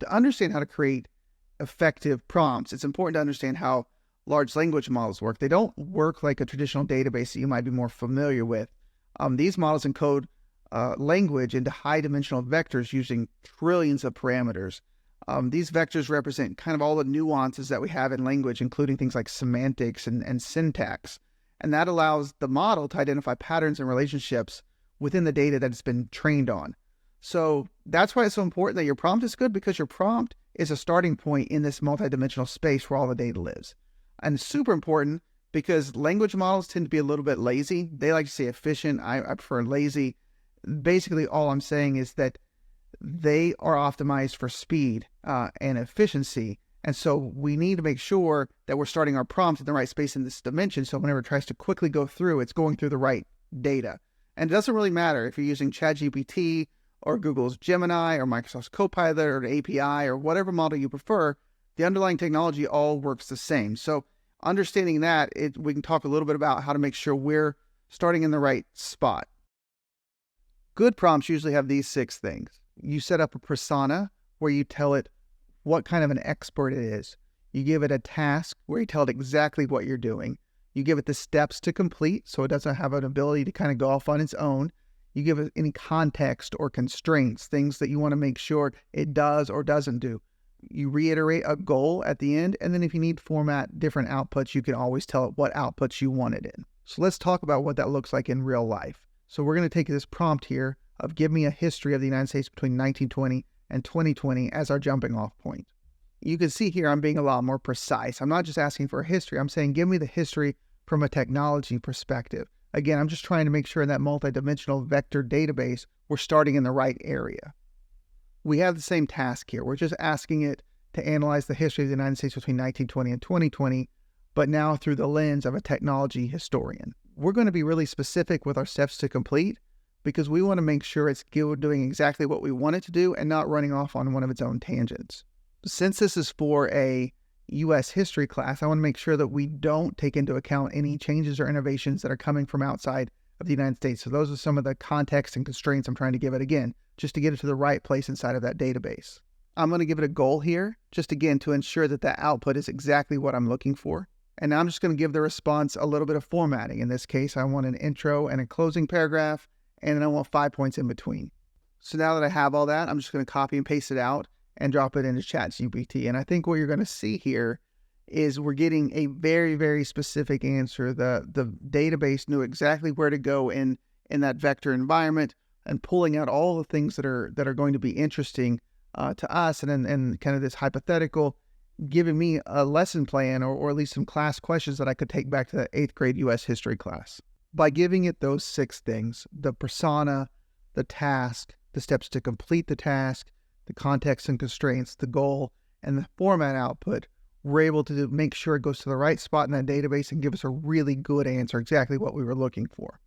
To understand how to create effective prompts, it's important to understand how large language models work. They don't work like a traditional database that you might be more familiar with. These models encode language into high-dimensional vectors using trillions of parameters. These vectors represent kind of all the nuances that we have in language, including things like semantics and syntax. And that allows the model to identify patterns and relationships within the data that it's been trained on. So that's why it's so important that your prompt is good, because your prompt is a starting point in this multidimensional space where all the data lives. And super important because language models tend to be a little bit lazy. They like to say efficient. I prefer lazy. Basically, all I'm saying is that they are optimized for speed and efficiency. And so we need to make sure that we're starting our prompt in the right space in this dimension. So whenever it tries to quickly go through, it's going through the right data. And it doesn't really matter if you're using ChatGPT or Google's Gemini or Microsoft's Copilot or the API or whatever model you prefer, the underlying technology all works the same. So understanding that, we can talk a little bit about how to make sure we're starting in the right spot. Good prompts usually have these 6 things. You set up a persona where you tell it what kind of an expert it is. You give it a task where you tell it exactly what you're doing. You give it the steps to complete so it doesn't have an ability to kind of go off on its own. You give it any context or constraints, things that you want to make sure it does or doesn't do. You reiterate a goal at the end, and then if you need to format different outputs, you can always tell it what outputs you want it in. So let's talk about what that looks like in real life. So we're going to take this prompt here of give me a history of the United States between 1920 and 2020 as our jumping off point. You can see here I'm being a lot more precise. I'm not just asking for a history. I'm saying give me the history from a technology perspective. Again, I'm just trying to make sure in that multidimensional vector database, we're starting in the right area. We have the same task here. We're just asking it to analyze the history of the United States between 1920 and 2020, but now through the lens of a technology historian. We're going to be really specific with our steps to complete because we want to make sure it's doing exactly what we want it to do and not running off on one of its own tangents. Since this is for a U.S. history class, I want to make sure that we don't take into account any changes or innovations that are coming from outside of the United States. So those are some of the context and constraints I'm trying to give it again, just to get it to the right place inside of that database. I'm going to give it a goal here, just again to ensure that that output is exactly what I'm looking for. And now I'm just going to give the response a little bit of formatting. In this case, I want an intro and a closing paragraph, and then I want 5 points in between. So now that I have all that, I'm just going to copy and paste it out and drop it into ChatGPT. And I think what you're going to see here is we're getting a very, very specific answer. The database knew exactly where to go in that vector environment and pulling out all the things that are going to be interesting to us and kind of this hypothetical, giving me a lesson plan or at least some class questions that I could take back to the 8th grade U.S. history class. By giving it those 6 things, the persona, the task, the steps to complete the task, the context and constraints, the goal, and the format output, we're able to make sure it goes to the right spot in that database and give us a really good answer, exactly what we were looking for.